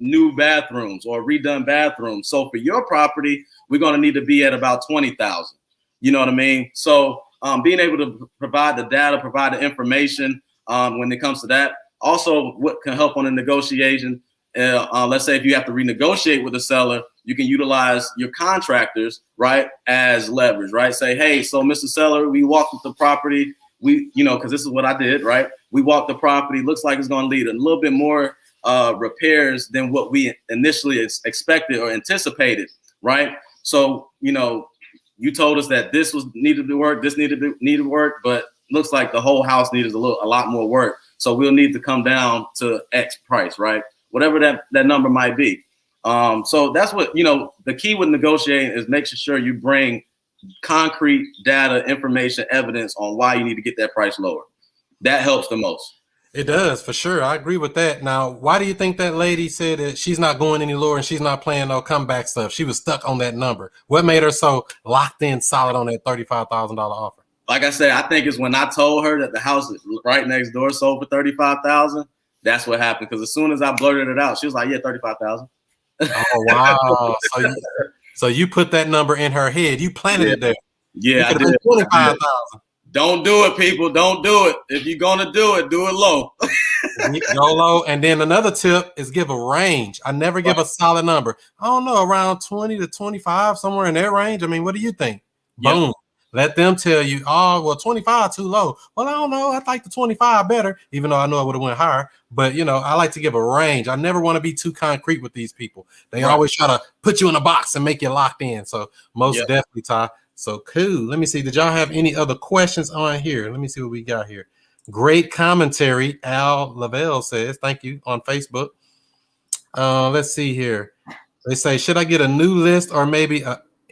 new bathrooms or redone bathrooms. So for your property, we're going to need to be at about 20,000. You know what I mean? So being able to provide the data, provide the information when it comes to that. Also, what can help on the negotiation, let's say if you have to renegotiate with the seller, you can utilize your contractors, right, as leverage, right? Say, hey, so Mr. Seller, we walked with the property. Because this is what I did, right? We walked the property. Looks like it's going to need a little bit more repairs than what we initially expected or anticipated, right? So, you told us that this needed to work, this needed work, but looks like the whole house needed a lot more work. So we'll need to come down to X price, right? Whatever that number might be. So that's what, the key with negotiating is making sure you bring concrete data, information, evidence on why you need to get that price lower. That helps the most. It does, for sure. I agree with that. Now, why do you think that lady said that she's not going any lower and she's not playing no comeback stuff? She was stuck on that number. What made her so locked in solid on that $35,000 offer? Like I said, I think it's when I told her that the house right next door sold for $35,000. That's what happened. Because as soon as I blurted it out, she was like, "Yeah, $35,000." Oh, wow. So you put that number in her head. You planted it there. Yeah, I did. 25,000. Don't do it, people. Don't do it. If you're gonna do it low. Go low. And then another tip is give a range. I never give a solid number. I don't know, around 20 to 25, somewhere in that range. I mean, what do you think? Yep. Boom. Let them tell you, oh, well, 25 too low. Well, I don't know. I'd like the 25 better, even though I know I would have went higher. But, I like to give a range. I never want to be too concrete with these people. They always try to put you in a box and make you locked in. So most definitely, Ty. So cool. Let me see. Did y'all have any other questions on here? Let me see what we got here. Great commentary. Al Lavelle says, thank you, on Facebook. Let's see here. They say, should I get a new list or maybe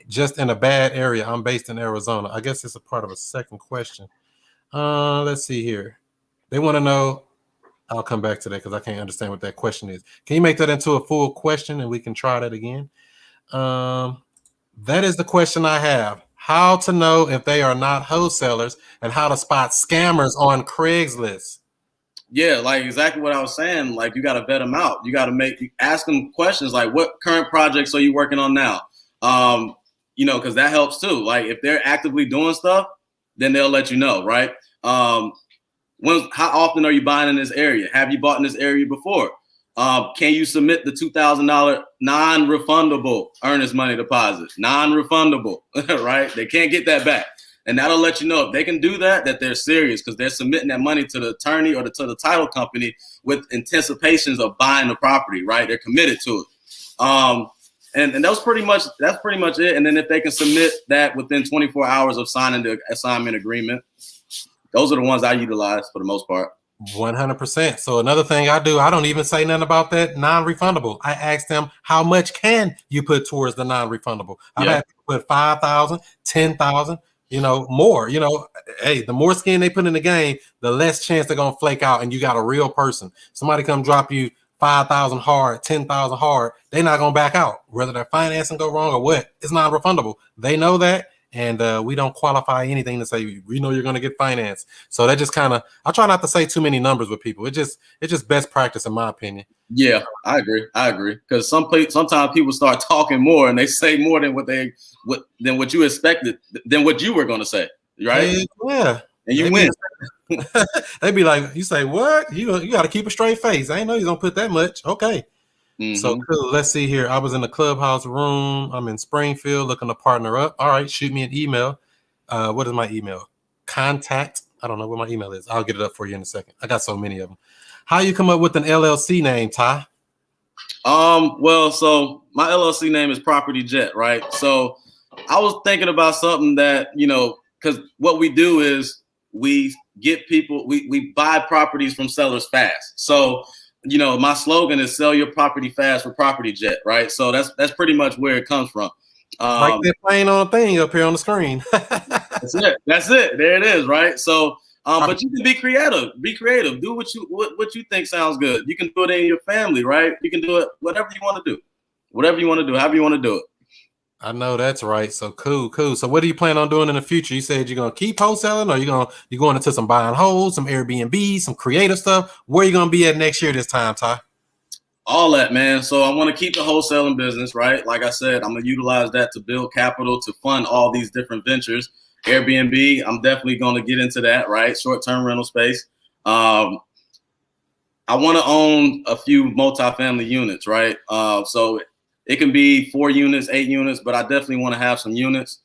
just in a bad area? I'm based in Arizona. I guess it's a part of a second question. Let's see here. They want to know. I'll come back to that because I can't understand what that question is. Can you make that into a full question and we can try that again? That is the question I have. How to know if they are not wholesalers and how to spot scammers on Craigslist. Yeah, like exactly what I was saying. Like you got to vet them out. You got to ask them questions like, what current projects are you working on now? Because that helps too. Like if they're actively doing stuff, then they'll let you know, right? How often are you buying in this area? Have you bought in this area before? Can you submit the $2,000 non-refundable earnest money deposit? Non-refundable, right? They can't get that back. And that'll let you know if they can do that they're serious because they're submitting that money to the attorney or to the title company with anticipations of buying the property, right? They're committed to it. And that's pretty much it. And then if they can submit that within 24 hours of signing the assignment agreement, those are the ones I utilize for the most part. 100%. So another thing I do, I don't even say nothing about that non-refundable. I ask them, how much can you put towards the non-refundable? I've had to put 5,000, 10,000, more. Hey, the more skin they put in the game, the less chance they're gonna flake out. And you got a real person. Somebody come drop you 5,000 hard, 10,000 hard. They're not gonna back out, whether their financing go wrong or what. It's non-refundable. They know that. And we don't qualify anything to say, we know you're going to get financed. So that just I try not to say too many numbers with people. It's just best practice in my opinion. Yeah, I agree. Because sometimes people start talking more and they say more than what you expected, than what you were going to say. Right. Yeah. And you win. They be like, you say, what? You got to keep a straight face. I ain't know you're going to put that much. Okay. Mm-hmm. So cool. Let's see here. I was in the clubhouse room. I'm in Springfield looking to partner up. All right, shoot me an email. What is my email? Contact. I don't know what my email is. I'll get it up for you in a second. I got so many of them. How you come up with an LLC name, Ty? Well, so my LLC name is Property Jet, right? So I was thinking about something that, because what we do is we get people, we buy properties from sellers fast. So my slogan is sell your property fast with Property Jet, right? So that's pretty much where it comes from. Like they're playing on a thing up here on the screen. That's it. There it is, right? So, but you can be creative. Do what you think sounds good. You can do it in your family, right? You can do it whatever you want to do. However you want to do it. I know that's right. So cool. So what do you plan on doing in the future? You said you're gonna keep wholesaling, or you're going into some buy and hold, some Airbnb, some creative stuff. Where are you gonna be at next year this time, Ty? All that, man. So I want to keep the wholesaling business, right? Like I said, I'm gonna utilize that to build capital to fund all these different ventures. Airbnb, I'm definitely gonna get into that, right? Short-term rental space. I want to own a few multifamily units, right? So it can be 4 units, 8 units, but I definitely want to have some units.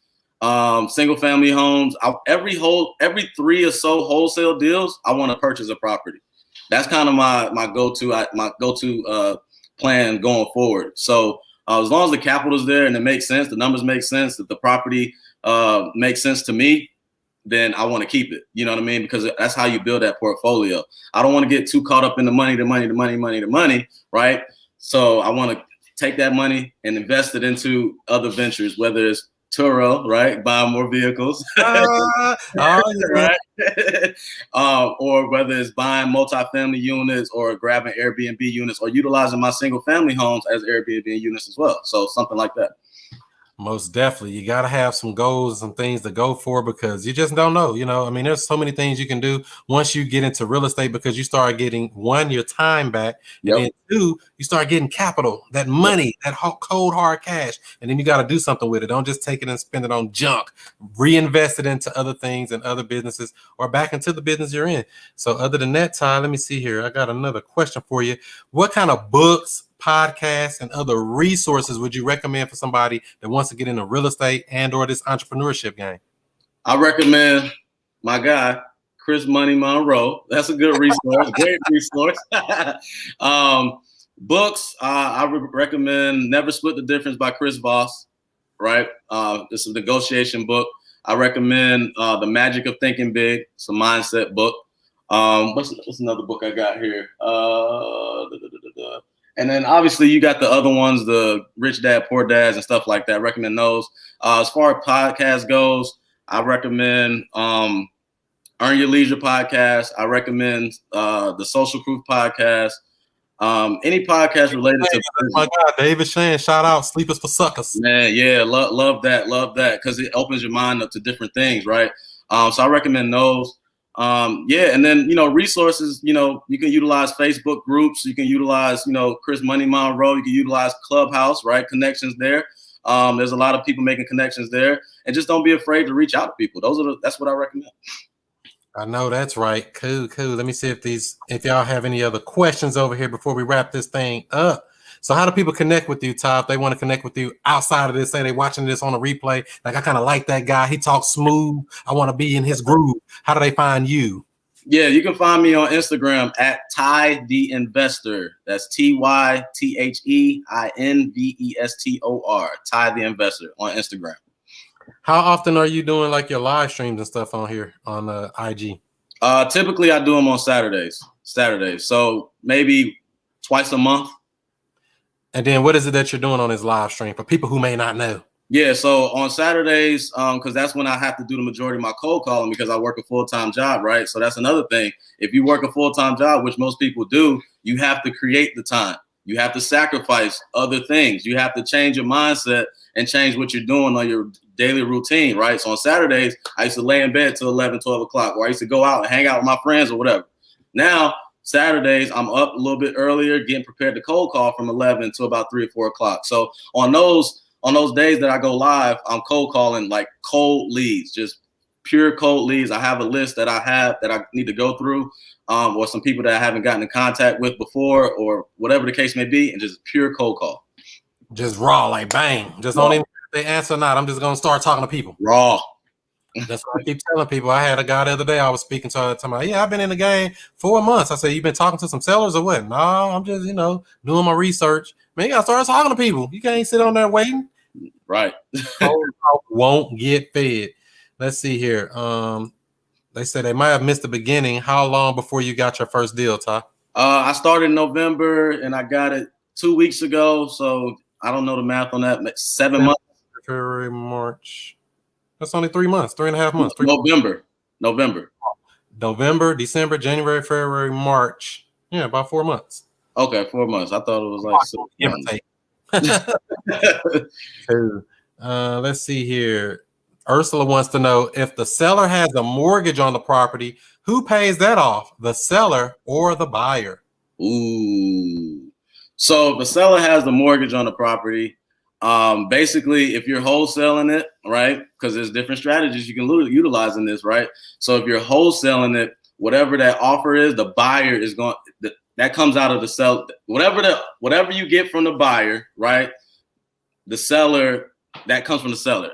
Single family homes. Every 3 or so wholesale deals, I want to purchase a property. That's kind of my go-to plan going forward. So as long as the capital is there and it makes sense, the numbers make sense, that the property makes sense to me, then I want to keep it. You know what I mean? Because that's how you build that portfolio. I don't want to get too caught up in the money, right? So I want to take that money and invest it into other ventures, whether it's Turo, right? Buying more vehicles. Oh, yeah. Right? Or whether it's buying multifamily units or grabbing Airbnb units or utilizing my single family homes as Airbnb units as well. So something like that. Most definitely. You got to have some goals and things to go for because you just don't know. I mean, there's so many things you can do once you get into real estate because you start getting, one, your time back, and then two, you start getting capital, that money, that cold hard cash, and then you got to do something with it. Don't just take it and spend it on junk. Reinvest it into other things and other businesses or back into the business you're in. So other than that, Ty, let me see here. I got another question for you. What kind of books, podcasts, and other resources would you recommend for somebody that wants to get into real estate and or this entrepreneurship game? I recommend my guy, Chris Monroe. That's a good resource, great resource. Books, I would recommend Never Split the Difference by Chris Voss, right? It's a negotiation book. I recommend The Magic of Thinking Big. It's a mindset book. What's another book I got here? And then obviously you got the other ones, the Rich Dad, Poor Dads and stuff like that. I recommend those. As far as podcast goes, I recommend Earn Your Leisure podcast. I recommend the Social Proof podcast. Any podcast related to my God, David Shan, shout out Sleepers for Suckers. Man, yeah, love that because it opens your mind up to different things, right? So I recommend those. Yeah, and then resources, you can utilize Facebook groups, you can utilize, Chris Monroe, you can utilize Clubhouse, right? Connections there. There's a lot of people making connections there, and just don't be afraid to reach out to people. That's what I recommend. I know that's right. Cool. Let me see if y'all have any other questions over here before we wrap this thing up. So how do people connect with you, Ty? If they want to connect with you outside of this, say they watching this on a replay, like I kind of like that guy. He talks smooth. I want to be in his groove. How do they find you? Yeah, you can find me on Instagram at Ty the Investor. That's TYTHEINVESTOR. Ty the Investor on Instagram. How often are you doing like your live streams and stuff on here on IG? Typically I do them on Saturdays. So maybe twice a month. And then what is it that you're doing on this live stream for people who may not know? Yeah, so on Saturdays, because that's when I have to do the majority of my cold calling because I work a full-time job, right? So that's another thing. If you work a full-time job, which most people do, you have to create the time. You have to sacrifice other things. You have to change your mindset and change what you're doing on your daily routine, right? So on Saturdays, I used to lay in bed till 11, 12 o'clock, or I used to go out and hang out with my friends or whatever. Now, Saturdays, I'm up a little bit earlier, getting prepared to cold call from 11 to about 3 or 4 o'clock. So on those days that I go live, I'm cold calling like cold leads, just pure cold leads. I have a list that I need to go through, or some people that I haven't gotten in contact with before, or whatever the case may be, and just pure cold call. Just raw, like bang. Just don't even if they answer or not. I'm just gonna start talking to people. Raw. That's what I keep telling people. I had a guy the other day I was speaking to me. Yeah, I've been in the game 4 months. I said, you been talking to some sellers or what? No, I'm just, doing my research. Man, you gotta start talking to people. You can't sit on there waiting. Right. Won't get fed. Let's see here. They said they might have missed the beginning. How long before you got your first deal, Ty? I started in November and I got it 2 weeks ago. So I don't know the math on that. 7 months. February, March. That's only 3 months, 3.5 months. November, December, January, February, March. Yeah, about 4 months. Okay, 4 months. I thought it was like 6 months. Let's see here. Ursula wants to know if the seller has a mortgage on the property, who pays that off, the seller or the buyer? Ooh. So if the seller has the mortgage on the property, basically, if you're wholesaling it, right, because there's different strategies you can utilize in this, right? So if you're wholesaling it, whatever that offer is, the buyer is going. That comes out of the seller. Whatever you get from the buyer, right? The seller, that comes from the seller.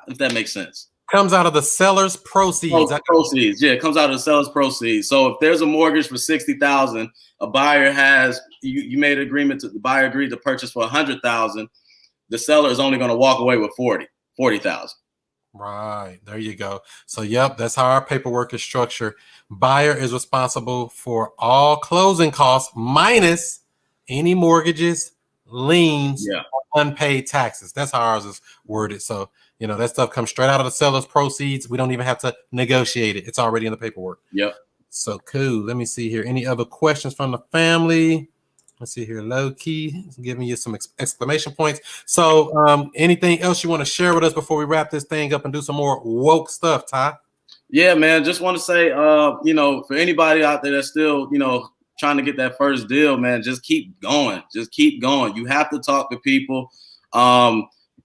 If that makes sense. Comes out of the seller's proceeds. Proceeds, yeah, it comes out of the seller's proceeds. So if there's a mortgage for $60,000, a buyer has you made an agreement the buyer agreed to purchase for $100,000. The seller is only going to walk away with $40,000. Right. There you go. So, yep, that's how our paperwork is structured. Buyer is responsible for all closing costs minus any mortgages, liens, or unpaid taxes. That's how ours is worded. So, You know, that stuff comes straight out of the seller's proceeds. We don't even have to negotiate it. It's already in the paperwork. Yep. So cool. Let me see here. Any other questions from the family? Let's see here. Low key giving you some exclamation points. So anything else you want to share with us before we wrap this thing up and do some more woke stuff, Ty? Yeah, man. Just want to say, you know, for anybody out there that's still, you know, trying to get that first deal, man, just keep going. Just keep going. You have to talk to people.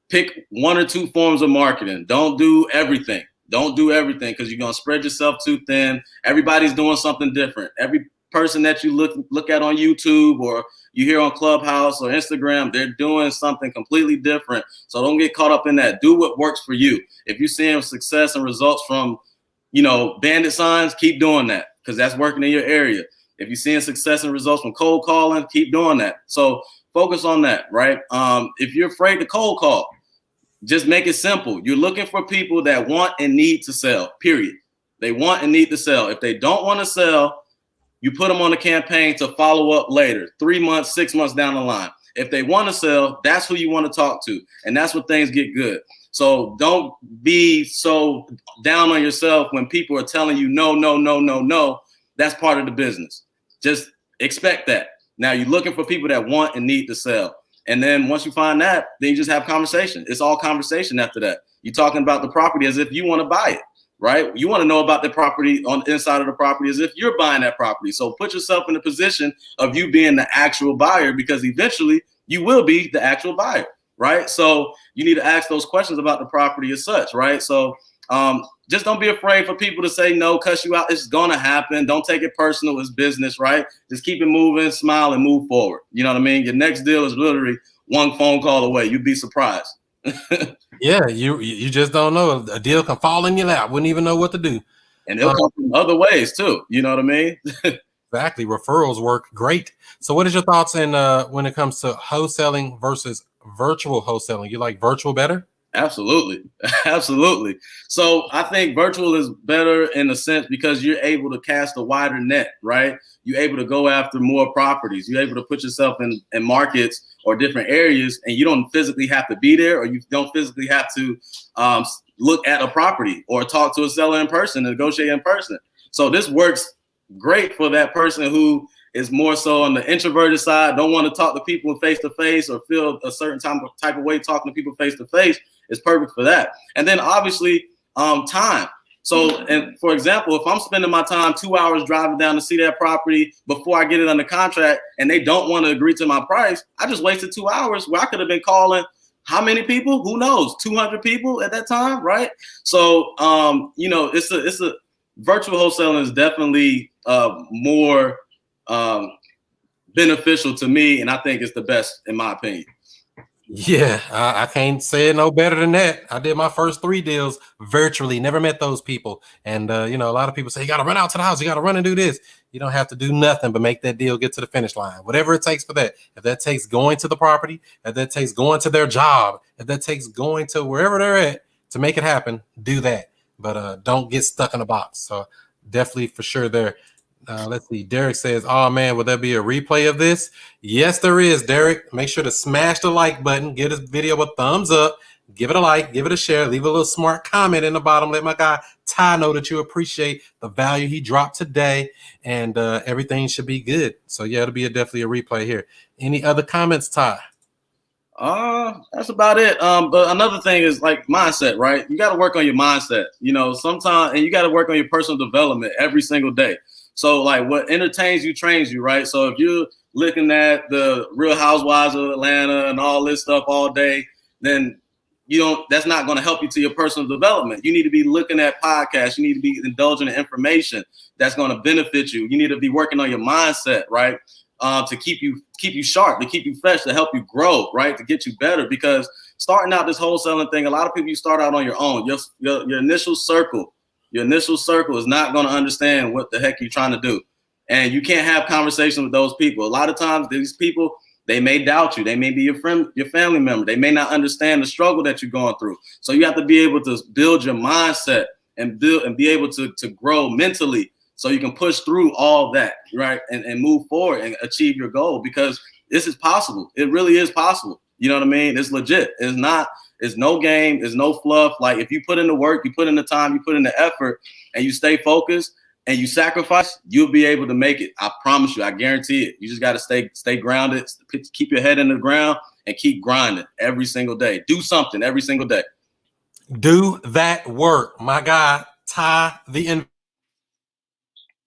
Pick 1 or 2 forms of marketing. Don't do everything. Don't do everything because you're going to spread yourself too thin. Everybody's doing something different. Every person that you look at on YouTube or you hear on Clubhouse or Instagram, they're doing something completely different. So don't get caught up in that. Do what works for you. If you're seeing success and results from, you know, bandit signs, keep doing that because that's working in your area. If you're seeing success and results from cold calling, keep doing that. So focus on that, right? If you're afraid to cold call, just make it simple. You're looking for people that want and need to sell, period. They want and need to sell. If they don't want to sell, you put them on a campaign to follow up later, 3 months, 6 months down the line. If they want to sell, that's who you want to talk to. And that's when things get good. So don't be so down on yourself when people are telling you no, no, no, no, no. That's part of the business. Just expect that. Now you're looking for people that want and need to sell. And then once you find that, then you just have conversation. It's all conversation after that. You're talking about the property as if you want to buy it, right? You want to know about the property on the inside of the property as if you're buying that property. So put yourself in the position of you being the actual buyer because eventually you will be the actual buyer, right? So you need to ask those questions about the property as such, right? So just don't be afraid for people to say no, cuss you out. It's going to happen. Don't take it personal. It's business, right? Just keep it moving, smile, and move forward. You know what I mean? Your next deal is literally 1 phone call away. You'd be surprised. Yeah, you just don't know. A deal can fall in your lap. Wouldn't even know what to do. And it'll come from other ways too. You know what I mean? Exactly. Referrals work great. So what is your thoughts in when it comes to wholesaling versus virtual wholesaling? You like virtual better? Absolutely. Absolutely. So I think virtual is better in a sense because you're able to cast a wider net, right? You're able to go after more properties. You're able to put yourself in markets or different areas, and you don't physically have to be there, or you don't physically have to look at a property or talk to a seller in person and negotiate in person. So this works great for that person who is more so on the introverted side, don't want to talk to people face to face or feel a certain type of way talking to people face to face. Is perfect for that. And then obviously time. So, and for example, if I'm spending my time 2 hours driving down to see that property before I get it under contract and they don't want to agree to my price, I just wasted 2 hours where I could have been calling how many people? Who knows? 200 people at that time, right? So, you know, it's a virtual wholesaling is definitely more beneficial to me, and I think it's the best in my opinion. Yeah, I can't say it no better than that. I did my first 3 deals virtually, never met those people. And, you know, a lot of people say, you got to run out to the house. You got to run and do this. You don't have to do nothing but make that deal get to the finish line, whatever it takes for that. If that takes going to the property, if that takes going to their job, if that takes going to wherever they're at to make it happen, do that. But don't get stuck in a box. So definitely for sure there. Let's see. Derek says, oh, man, will there be a replay of this? Yes, there is, Derek. Make sure to smash the like button. Give this video a thumbs up. Give it a like. Give it a share. Leave a little smart comment in the bottom. Let my guy Ty know that you appreciate the value he dropped today. And everything should be good. So, yeah, it'll be definitely a replay here. Any other comments, Ty? That's about it. But another thing is like mindset, right? You got to work on your mindset, you know, sometimes, and you got to work on your personal development every single day. So like what entertains you trains you, right? So if you're looking at the Real Housewives of Atlanta and all this stuff all day, then that's not going to help you to your personal development. You need to be looking at podcasts. You need to be indulging in information that's going to benefit you. You need to be working on your mindset, right? To keep you sharp, to keep you fresh, to help you grow, right? To get you better. Because starting out this wholesaling thing, a lot of people, you start out on your own. Your initial circle. Your initial circle is not going to understand what the heck you're trying to do. And you can't have conversation with those people. A lot of times these people, they may doubt you. They may be your friend, your family member. They may not understand the struggle that you're going through. So you have to be able to build your mindset and be able to grow mentally so you can push through all that, right? And move forward and achieve your goal because this is possible. It really is possible. You know what I mean? It's legit. It's no game. It's no fluff. Like if you put in the work, you put in the time, you put in the effort, and you stay focused and you sacrifice, you'll be able to make it. I promise you. I guarantee it. You just got to stay grounded, keep your head in the ground, and keep grinding every single day. Do something every single day. Do that work. My guy, Ty the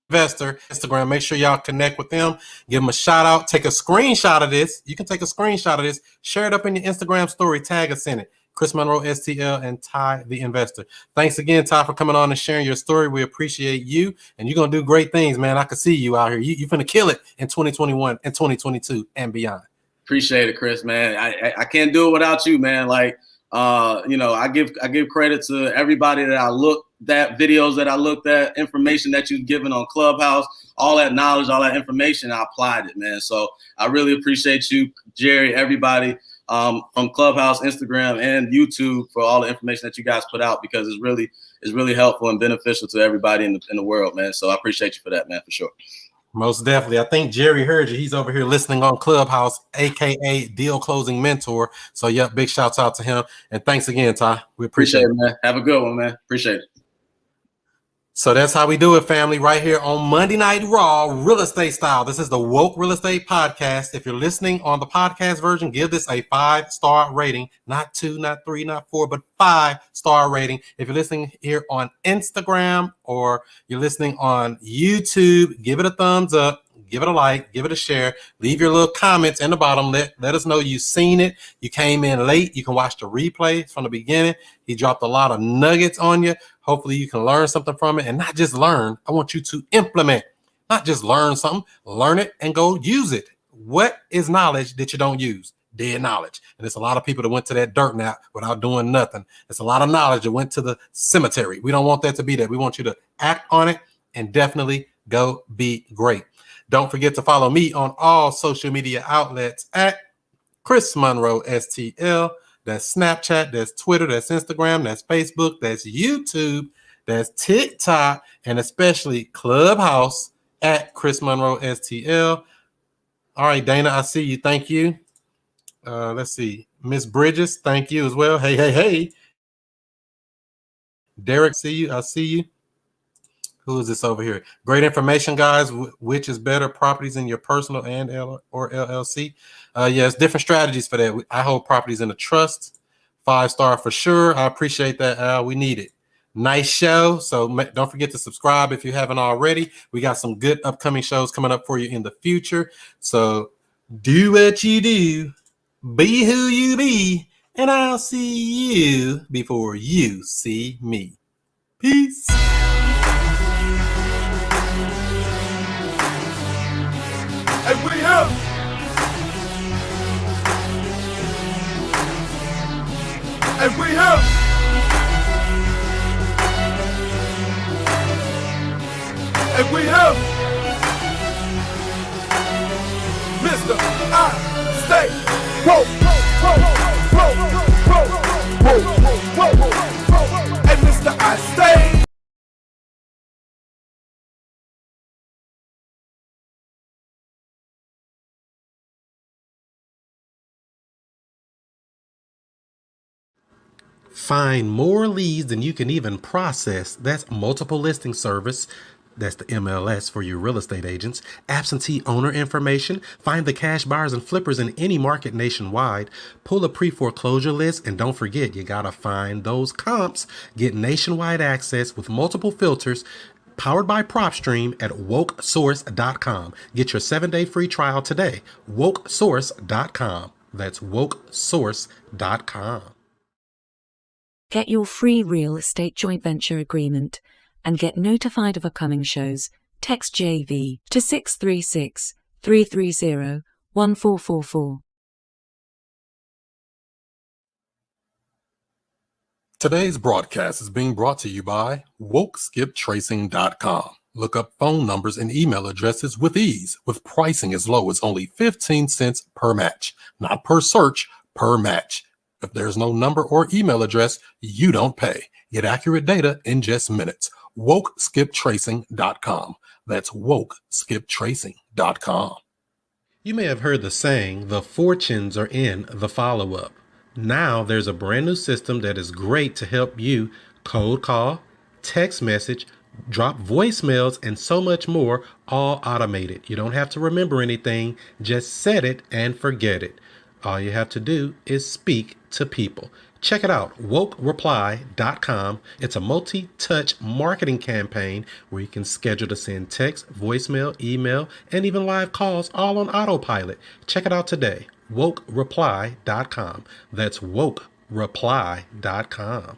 Investor, Instagram. Make sure y'all connect with them. Give them a shout out. Take a screenshot of this. You can take a screenshot of this. Share it up in your Instagram story. Tag us in it. ChrisMonroeSTL and Ty the Investor. Thanks again, Ty, for coming on and sharing your story. We appreciate you, and you're gonna do great things, man. I can see you out here. You're gonna kill it in 2021 and 2022 and beyond. Appreciate it, Chris, man. I can't do it without you, man. Like, I give credit to everybody that I looked at, videos that I looked at, information that you've given on Clubhouse, all that knowledge, all that information. I applied it, man. So I really appreciate you, Jerry, everybody from Clubhouse, Instagram, and YouTube for all the information that you guys put out, because it's really helpful and beneficial to everybody in the world, man. So I appreciate you for that, man, for sure. Most definitely. I think Jerry heard you. He's over here listening on Clubhouse, aka Deal Closing Mentor. So, yep, big shouts out to him. And thanks again, Ty. We appreciate it, man. Have a good one, man. Appreciate it. So that's how we do it, family, right here on Monday Night Raw, real estate style. This is the Woke Real Estate Podcast. If you're listening on the podcast version, give this a 5-star rating. Not 2, not 3, not 4, but 5-star rating. If you're listening here on Instagram or you're listening on YouTube, give it a thumbs up. Give it a like, give it a share, leave your little comments in the bottom. Let us know you've seen it. You came in late. You can watch the replay from the beginning. He dropped a lot of nuggets on you. Hopefully you can learn something from it, and not just learn. I want you to implement, not just learn something, learn it and go use it. What is knowledge that you don't use? Dead knowledge. And there's a lot of people that went to that dirt nap without doing nothing. There's a lot of knowledge that went to the cemetery. We don't want that to be that. We want you to act on it and definitely go be great. Don't forget to follow me on all social media outlets at ChrisMonroeSTL. That's Snapchat, that's Twitter, that's Instagram, that's Facebook, that's YouTube, that's TikTok, and especially Clubhouse at ChrisMonroeSTL. All right, Dana, I see you. Thank you. Let's see. Miss Bridges, thank you as well. Hey. Derek, see you. I see you. Who is this over here? Great information, guys. Which is better, properties in your personal and or LLC? Yes, different strategies for that. I hold properties in a trust. 5-star for sure. I appreciate that, Al. We need it. Nice show. So don't forget to subscribe if you haven't already. We got some good upcoming shows coming up for you in the future. So do what you do. Be who you be. And I'll see you before you see me. Peace. And we have Mr. I Stay Woke. And Mr. I Stay. Find more leads than you can even process. That's multiple listing service. That's the MLS for your real estate agents. Absentee owner information. Find the cash buyers and flippers in any market nationwide. Pull a pre-foreclosure list. And don't forget, you got to find those comps. Get nationwide access with multiple filters. Powered by PropStream at wokesource.com. Get your 7-day free trial today. Wokesource.com. That's wokesource.com. Get your free real estate joint venture agreement and get notified of upcoming shows. Text JV to 636-330-1444. Today's broadcast is being brought to you by WokeSkipTracing.com. Look up phone numbers and email addresses with ease, with pricing as low as only 15 cents per match. Not per search, per match. If there's no number or email address, you don't pay. Get accurate data in just minutes. WokeSkipTracing.com. That's WokeSkipTracing.com. You may have heard the saying, the fortunes are in the follow-up. Now there's a brand new system that is great to help you code call, text message, drop voicemails, and so much more, all automated. You don't have to remember anything, just set it and forget it. All you have to do is speak to people. Check it out, wokereply.com. It's a multi-touch marketing campaign where you can schedule to send text, voicemail, email, and even live calls all on autopilot. Check it out today, wokereply.com. That's wokereply.com.